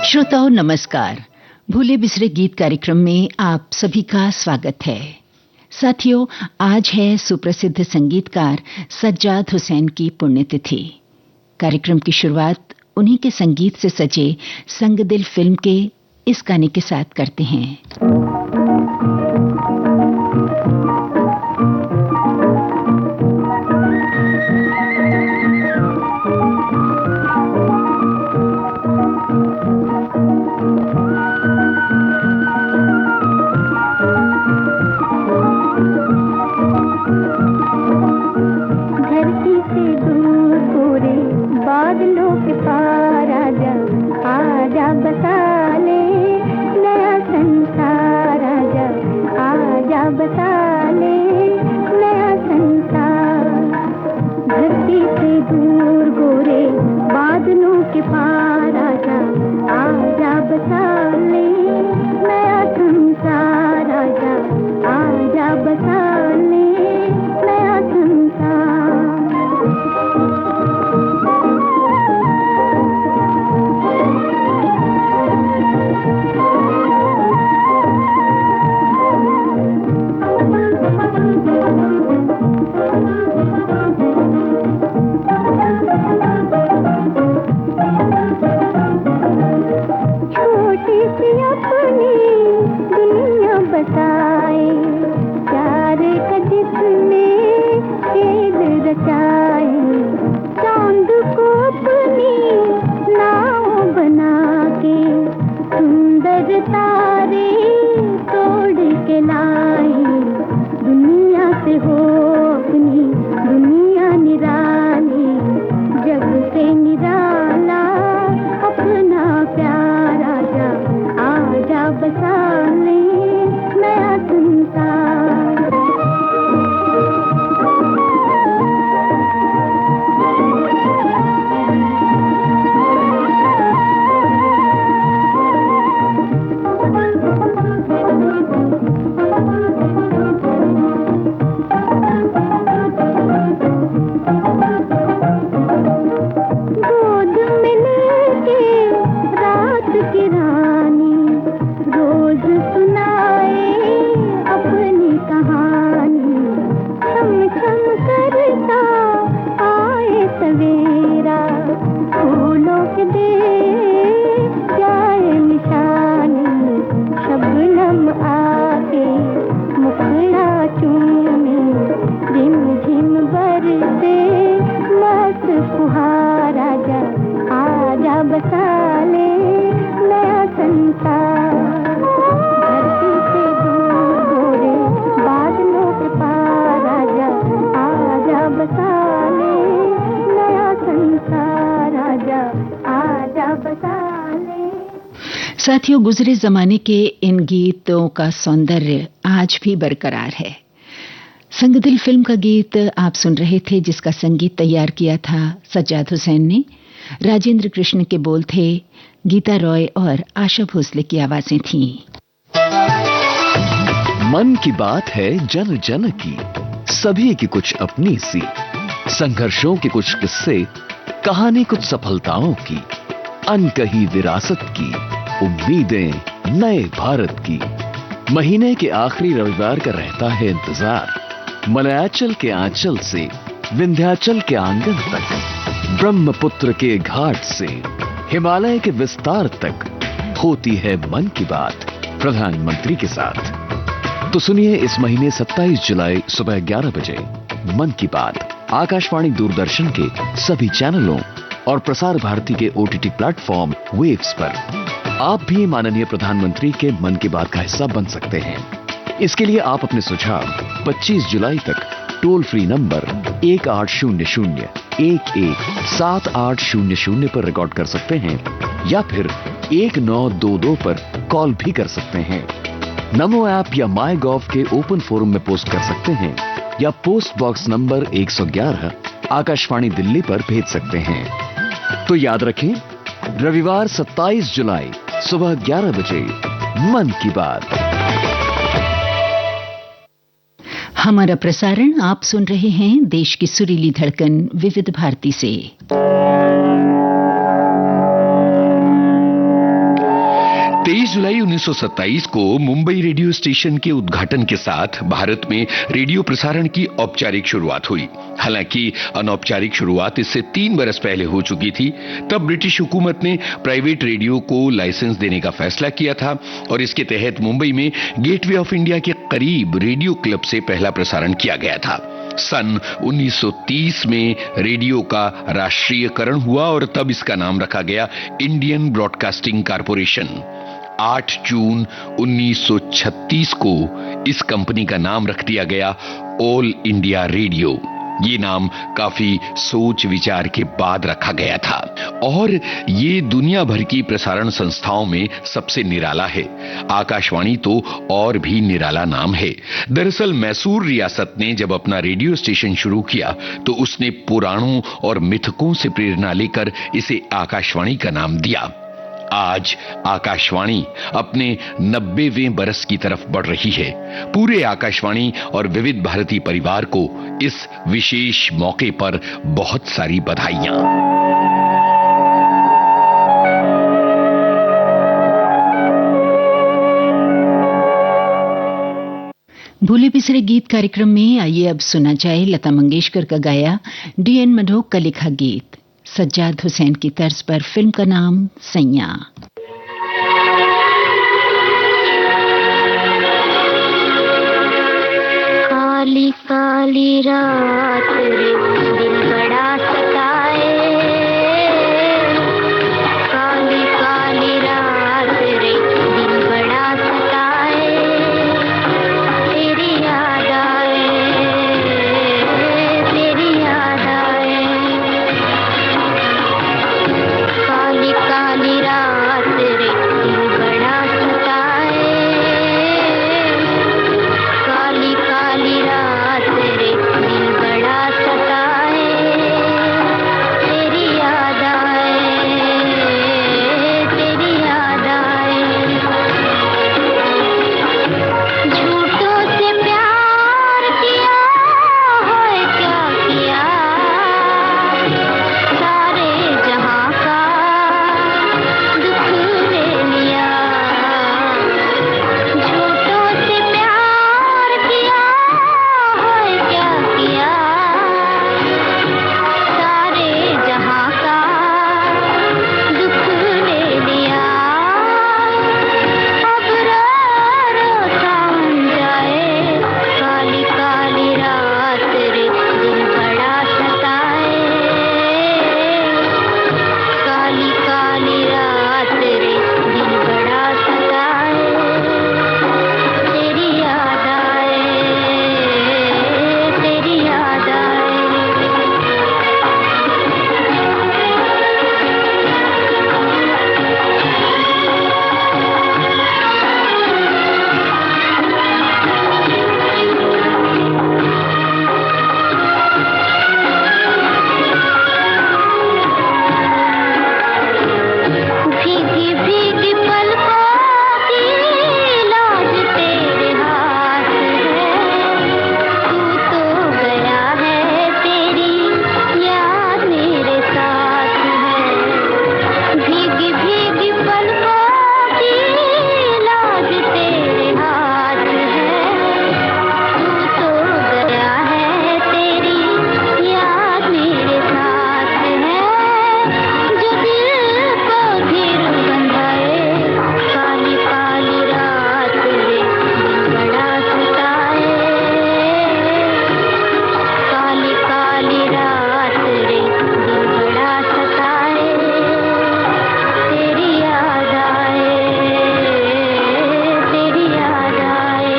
श्रोताओं नमस्कार। भूले बिसरे गीत कार्यक्रम में आप सभी का स्वागत है। साथियों, आज है सुप्रसिद्ध संगीतकार सज्जाद हुसैन की पुण्यतिथि। कार्यक्रम की शुरुआत उन्हीं के संगीत से सजे संग दिल फिल्म के इस गाने के साथ करते हैं। साथियों, गुजरे जमाने के इन गीतों का सौंदर्य आज भी बरकरार है। संग दिल फिल्म का गीत आप सुन रहे थे, जिसका संगीत तैयार किया था सज्जाद हुसैन ने। राजेंद्र कृष्ण के बोल थे, गीता रॉय और आशा भोसले की आवाजें थीं। मन की बात है जन जन की, सभी की कुछ अपनी सी, संघर्षों के कुछ किस्से, कहानी कुछ सफलताओं की, अनकही विरासत की, उम्मीदें नए भारत की। महीने के आखिरी रविवार का रहता है इंतजार। मलयाचल के आंचल से विंध्याचल के आंगन तक, ब्रह्मपुत्र के घाट से हिमालय के विस्तार तक होती है मन की बात प्रधानमंत्री के साथ। तो सुनिए इस महीने 27 जुलाई सुबह 11 बजे मन की बात आकाशवाणी दूरदर्शन के सभी चैनलों और प्रसार भारती के OTT प्लेटफॉर्म वेव्स पर। आप भी माननीय प्रधानमंत्री के मन की बात का हिस्सा बन सकते हैं। इसके लिए आप अपने सुझाव 25 जुलाई तक टोल फ्री नंबर 1800-117800 पर रिकॉर्ड कर सकते हैं या फिर 1922 पर कॉल भी कर सकते हैं। नमो ऐप या माई गॉव के ओपन फोरम में पोस्ट कर सकते हैं या post box number 111 Akashvani Delhi पर भेज सकते हैं। तो याद रखें, रविवार 27 जुलाई सुबह 11 बजे मन की बात। हमारा प्रसारण आप सुन रहे हैं देश की सुरीली धड़कन विविध भारती से। 23 जुलाई 1927 को मुंबई रेडियो स्टेशन के उद्घाटन के साथ भारत में रेडियो प्रसारण की औपचारिक शुरुआत हुई। हालांकि अनौपचारिक शुरुआत इससे 3 बरस पहले हो चुकी थी। तब ब्रिटिश हुकूमत ने प्राइवेट रेडियो को लाइसेंस देने का फैसला किया था और इसके तहत मुंबई में गेटवे ऑफ इंडिया के करीब रेडियो क्लब से पहला प्रसारण किया गया था। सन 1930 में रेडियो का राष्ट्रीयकरण हुआ और तब इसका नाम रखा गया इंडियन ब्रॉडकास्टिंग कॉरपोरेशन। 8 जून 1936 को इस कंपनी का नाम रख दिया गया ऑल इंडिया रेडियो। ये नाम काफी सोच विचार के बाद रखा गया था और ये दुनिया भर की प्रसारण संस्थाओं में सबसे निराला है। आकाशवाणी तो और भी निराला नाम है। दरअसल मैसूर रियासत ने जब अपना रेडियो स्टेशन शुरू किया तो उसने पुराणों और मिथकों से प्रेरणा लेकर इसे आकाशवाणी का नाम दिया। आज आकाशवाणी अपने 90वें बरस की तरफ बढ़ रही है। पूरे आकाशवाणी और विविध भारती परिवार को इस विशेष मौके पर बहुत सारी बधाइयां। भूले बिसरे गीत कार्यक्रम में आइए अब सुना जाए लता मंगेशकर का गाया डीएन मडोक का लिखा गीत। सज्जाद हुसैन की तर्ज पर फिल्म का नाम सैया। काली काली रात रे दिल बड़ा सताए, काली काली रात रे दिल बड़ा सताए, तेरी याद आए, तेरी याद आए, काली काली रात रे दिल बड़ा सताए, काली काली रात रे दिल बड़ा सताए, तेरी याद आए, तेरी याद आए, झूठों से प्यार किया है क्या किया, सारे जहां का दुख ले लिया, झूठों से प्यार किया है क्या किया, सारे जहां का दुख ले लिया, अब रो रो सावन जाए, काली काली रात रे दिल बड़ा सताए, काली काली रात रे दिल बड़ा सताए, तेरी याद आए, तेरी याद आए, भीगी भीगी पलकों की लाज तेरे हाथ है, तू तो गया है तेरी याद मेरे साथ है, भीगी भीगी पलकों की लाज तेरे हाथ है, तू तो गया है तेरी याद मेरे साथ है, जो दिल को फिर बंधाए, काली काली रात रे दिल बड़ा सताए, काली काली रात रे दिल बड़ा सताए, तेरी याद आए, तेरी याद आए,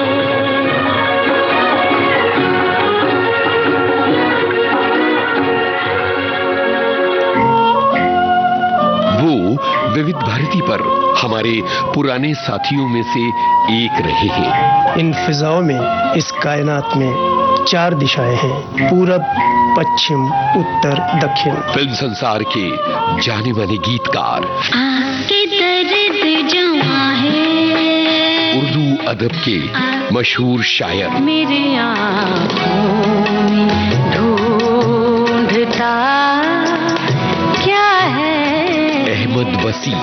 वो विविध भारती पर हमारे पुराने साथियों में से एक रहे हैं। इन फिजाओं में, इस कायनात में 4 दिशाएं हैं, पूरब, पश्चिम, उत्तर, दक्षिण। फिल्म संसार के जाने माने गीतकार, आपके दर्द जमा है, उर्दू अदब के मशहूर शायर, मेरे आँखों में ढूंढता क्या है, अहमद वसी,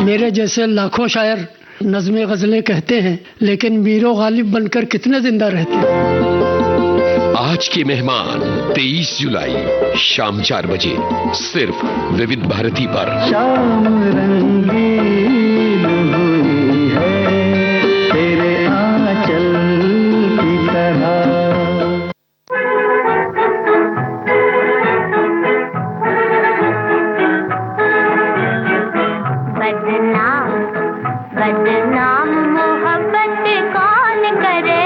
मेरे जैसे लाखों शायर नज़्में गज़लें कहते हैं, लेकिन मीरो गालिब बनकर कितने जिंदा रहते हैं। आज के मेहमान 23 जुलाई शाम 4 बजे सिर्फ विविध भारती पर। शाम रंगीन हुई है तेरे आंचल की तरह। बदनाम मोहब्बत कौन करे,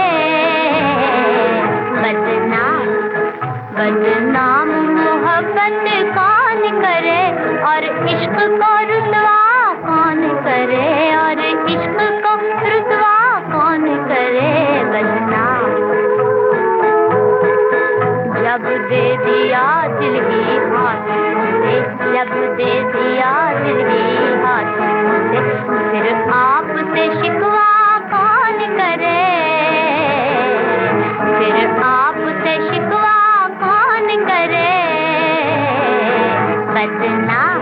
बदनाम मोहब्बत कौन करे, और इश्क को रुतवा कौन करे, और इश्क को रुतवा कौन करे बदनाम। जब दे दिया दिल ही हाथों से, जब दे दिया दिल ही हाथों से, फिर आपसे शिकवा कौन करे, फिर आपसे शिकवा कौन करे बदनाम।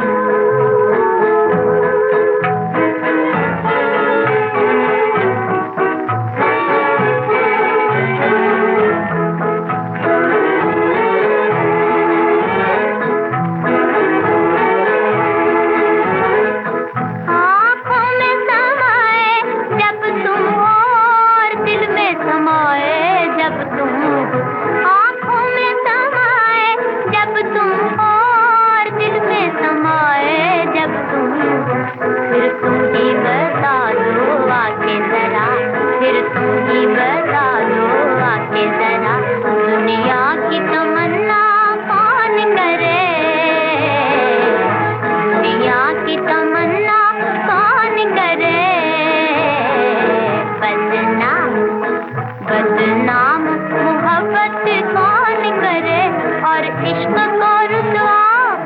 बदनाम मोहब्बत कौन करे, और इश्क को रुतवा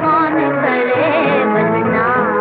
कौन करे बदनाम।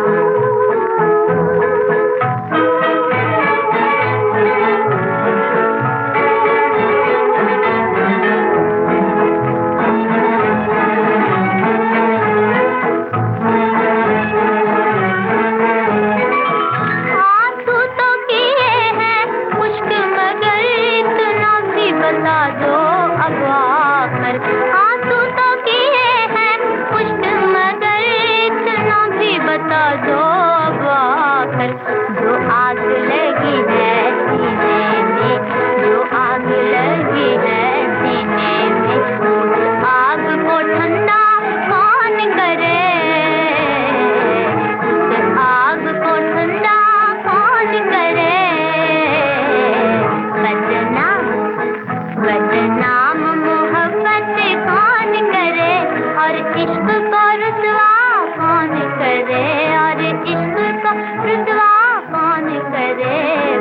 बदनाम मोहब्बत कौन करे, और इश्क को रुतवा कौन करे, और इश्क को रुतवा कौन करे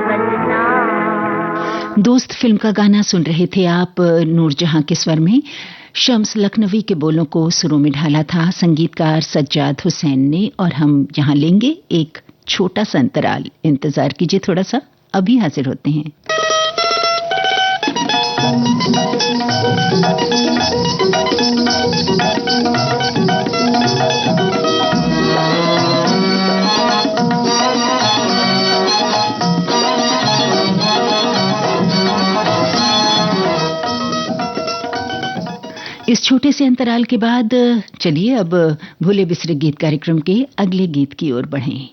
बदनाम। दोस्त फिल्म का गाना सुन रहे थे आप नूरजहां के स्वर में। शम्स लखनवी के बोलों को सुरों में ढाला था संगीतकार सज्जाद हुसैन ने। और हम यहाँ लेंगे एक छोटा सा अंतराल, इंतजार कीजिए थोड़ा सा, अभी हाजिर होते हैं। इस छोटे से अंतराल के बाद चलिए अब भूले बिसरे गीत कार्यक्रम के अगले गीत की ओर बढ़ें।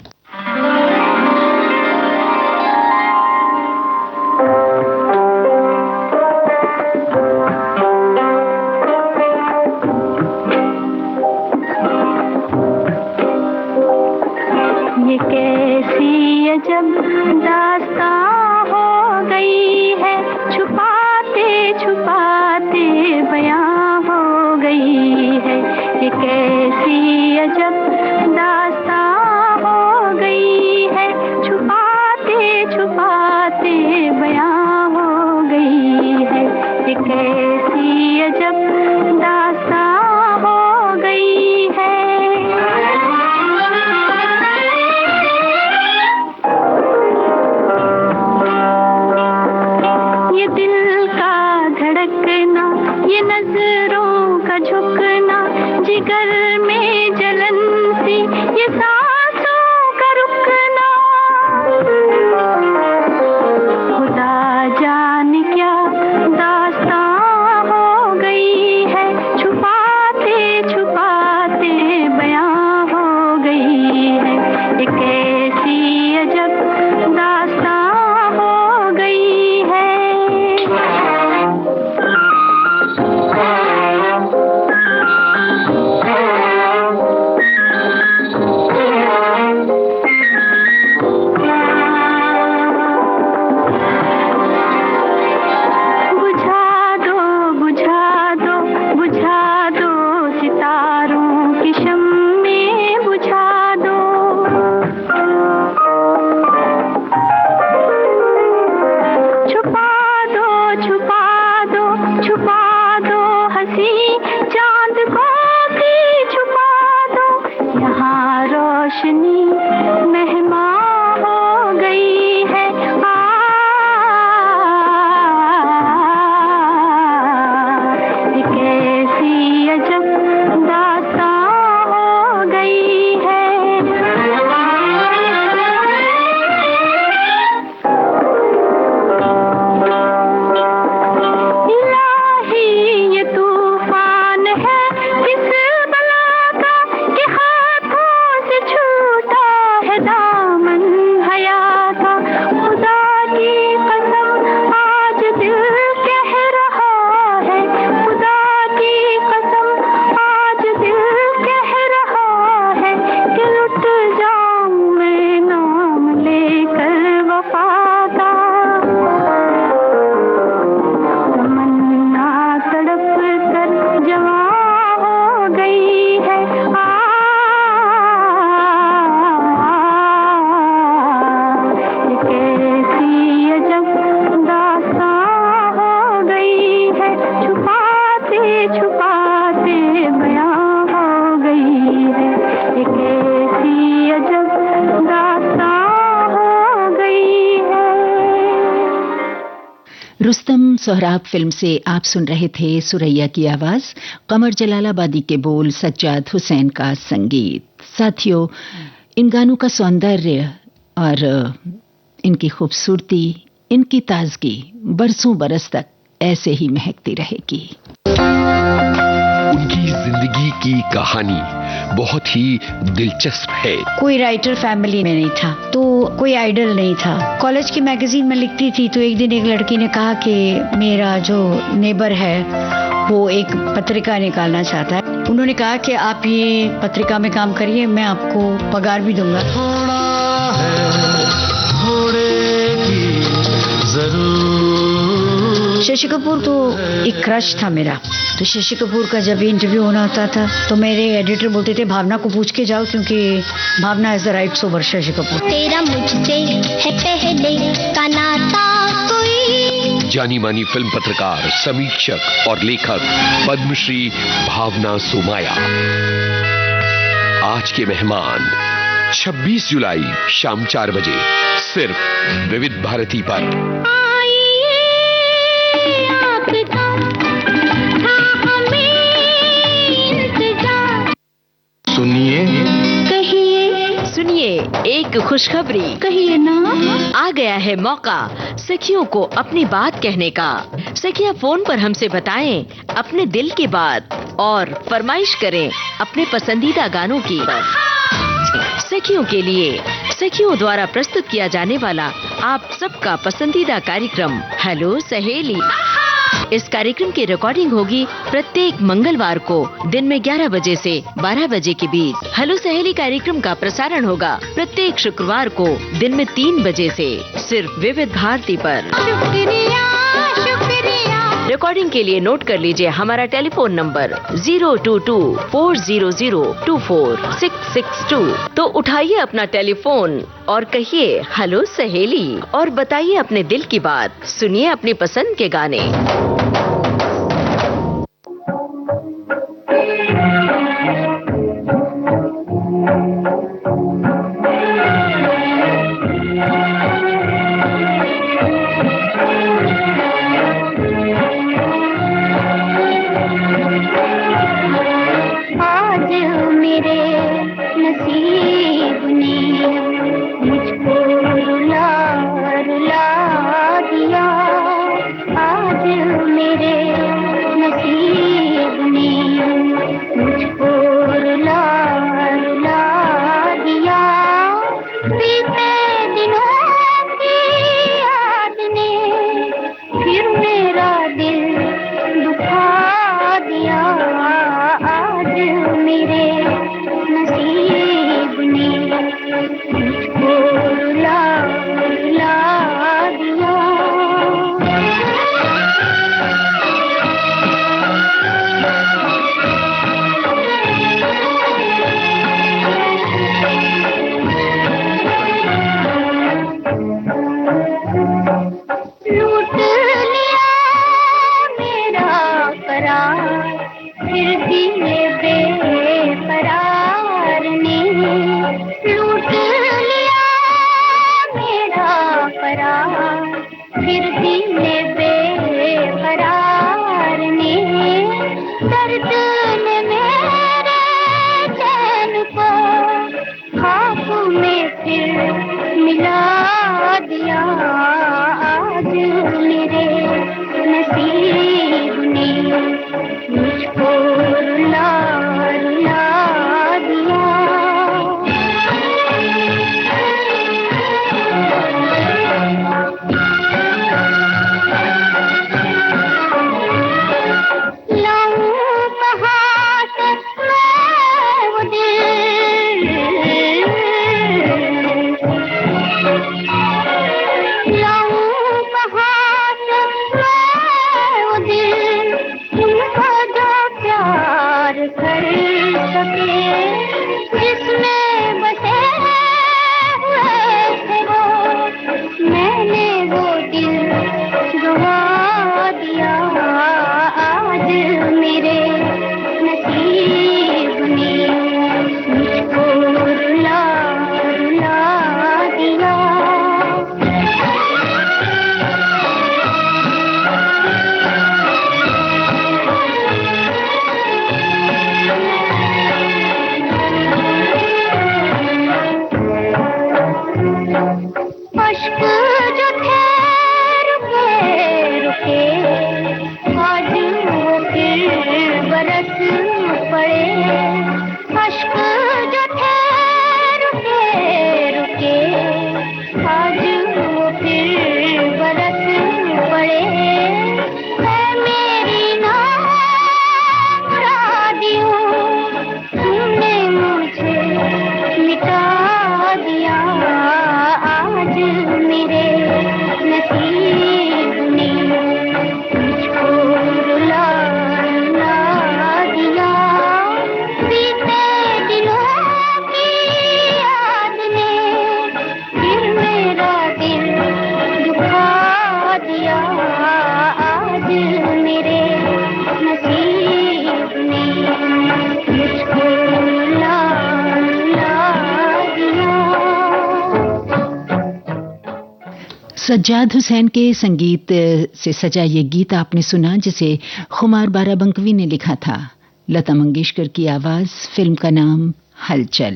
ये कैसी अजब दास्तां हो गई है, छुपाते छुपाते बयां हो गई है। ये कैसी अजब दास्तां हो गई है, छुपाते छुपाते बयां हो गई है। ये कैसी अजब दास्तां हो गई है। ये दिल का धड़कना, ये नजरों का झुकना, जिगर सोहराब फिल्म से आप सुन रहे थे सुरैया की आवाज, कमर जलालाबादी के बोल, सज्जाद हुसैन का संगीत। साथियों, इन गानों का सौंदर्य और इनकी खूबसूरती, इनकी ताजगी बरसों बरस तक ऐसे ही महकती रहेगी। उनकी जिंदगी की कहानी बहुत ही दिलचस्प है। कोई राइटर फैमिली में नहीं था, तो कोई आइडल नहीं था। कॉलेज की मैगजीन में लिखती थी, तो एक दिन एक लड़की ने कहा कि मेरा जो नेबर है वो एक पत्रिका निकालना चाहता है। उन्होंने कहा कि आप ये पत्रिका में काम करिए, मैं आपको पगार भी दूंगा। थोड़ा है थोड़े की जरूर। शशि कपूर तो एक क्रश था मेरा। तो शशि कपूर का जब इंटरव्यू होना होता था तो मेरे एडिटर बोलते थे भावना को पूछ के जाओ, क्योंकि भावना is the right sober Shashi Kapoor. तेरा मुझसे है पहले का नाता कोई। जानी मानी फिल्म पत्रकार, समीक्षक और लेखक पद्मश्री भावना सोमाया आज के मेहमान। 26 जुलाई शाम 4 बजे सिर्फ विविध भारती पर। सुनिए सुनिए एक खुशखबरी, कहिए ना। आ गया है मौका सखियों को अपनी बात कहने का। सखियां फोन पर हमसे बताएं अपने दिल की बात और फरमाइश करें अपने पसंदीदा गानों की। सखियों के लिए सखियों द्वारा प्रस्तुत किया जाने वाला आप सबका पसंदीदा कार्यक्रम हेलो सहेली। इस कार्यक्रम की रिकॉर्डिंग होगी प्रत्येक मंगलवार को दिन में 11 बजे से 12 बजे के बीच। हेलो सहेली कार्यक्रम का प्रसारण होगा प्रत्येक शुक्रवार को दिन में 3 बजे से सिर्फ विविध भारती पर। शुक्रिया शुक्रिया। रिकॉर्डिंग के लिए नोट कर लीजिए हमारा टेलीफोन नंबर 022-400-24662। तो उठाइए अपना टेलीफोन और कहिए हेलो सहेली और बताइए अपने दिल की बात। सुनिए अपनी पसंद के गाने। अश्क जो थे रुके रुके आज वो फिर बरस पड़े अश्क जो थे रुके रुके आज वो फिर बरस पड़े है मेरी नाम मुरादियों तुमने मुझे मिटा दिया आज मेरे नसीब ने मुझको रुला रुला दिया बीते दिनों की याद ने फिर मेरा दिल दुखा दिया आज मेरे नसीब ने मुझको रुला रुला दिया। सज्जाद हुसैन के संगीत से सजा ये गीत आपने सुना जिसे खुमार बाराबंकवी ने लिखा था। लता मंगेशकर की आवाज, फिल्म का नाम हलचल।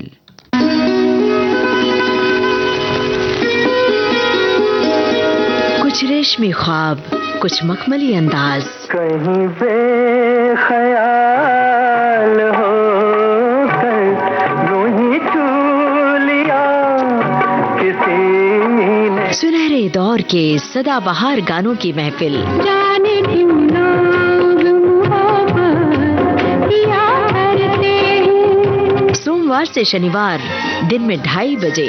कुछ रेशमी ख्वाब, कुछ मखमली अंदाज, कहीं बेख्याल हो कर यूं ही छू लिया किसी ने। सुनहरे दौर के सदाबहार गानों की महफिल, जाने क्यों लोग मोहब्बत किया करते हैं। सोमवार से शनिवार दिन में 2:30 बजे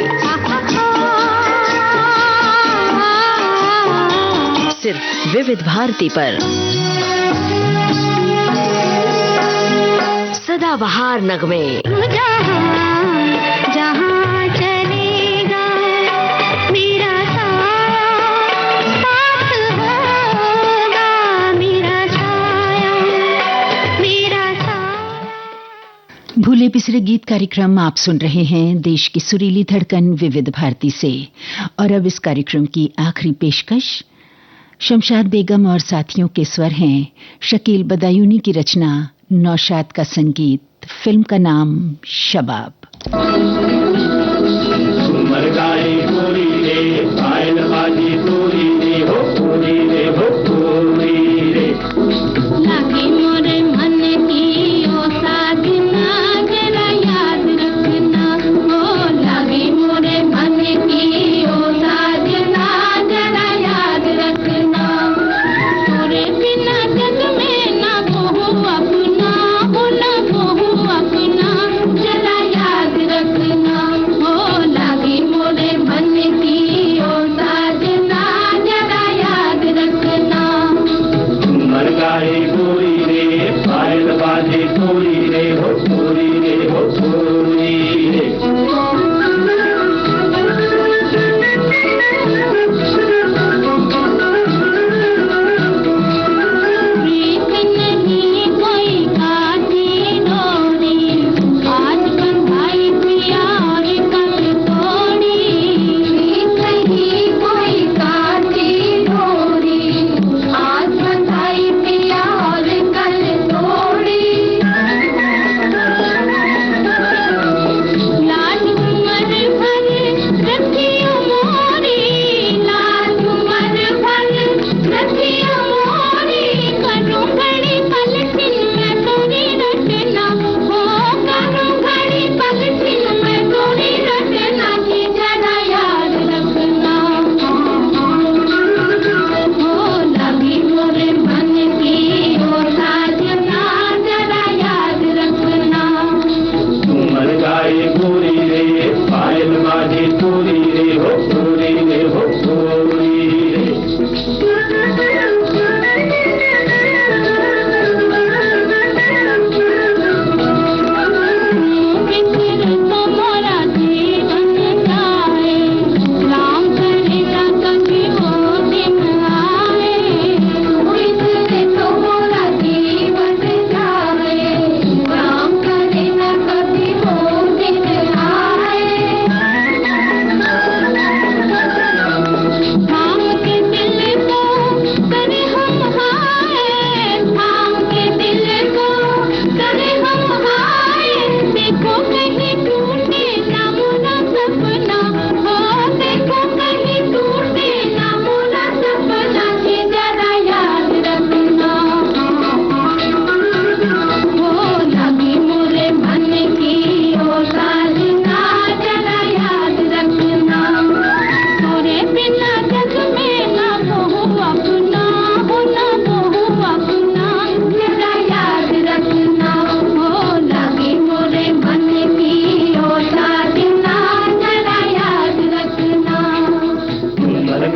सिर्फ विविध भारती पर। सदाबहार नगमे, जहाँ चलेगा मेरा साथ होगा मेरा साया मेरा साथ। भूले बिसरे गीत कार्यक्रम आप सुन रहे हैं देश की सुरीली धड़कन विविध भारती से। और अब इस कार्यक्रम की आखिरी पेशकश शमशाद बेगम और साथियों के स्वर हैं, शकील बदायूनी की रचना, नौशाद का संगीत, फिल्म का नाम शबाब। लागे मोरे मन की ओ साजना जरा याद रखना ओ लागे मोरे मन की ओ साजना जरा याद रखना तोरे बिना जग में ना कोहू अपना हो ना कोहू अपना जरा याद रखना ओ लागे मोरे मन की ओ साजना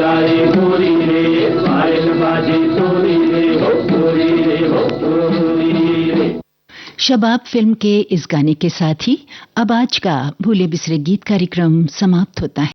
जाए गोरी रे, पायल बाजे तोरी रे, हो गोरी रे, हो गोरी रे। शबाब फिल्म के इस गाने के साथ ही अब आज का भूले बिसरे गीत कार्यक्रम समाप्त होता है।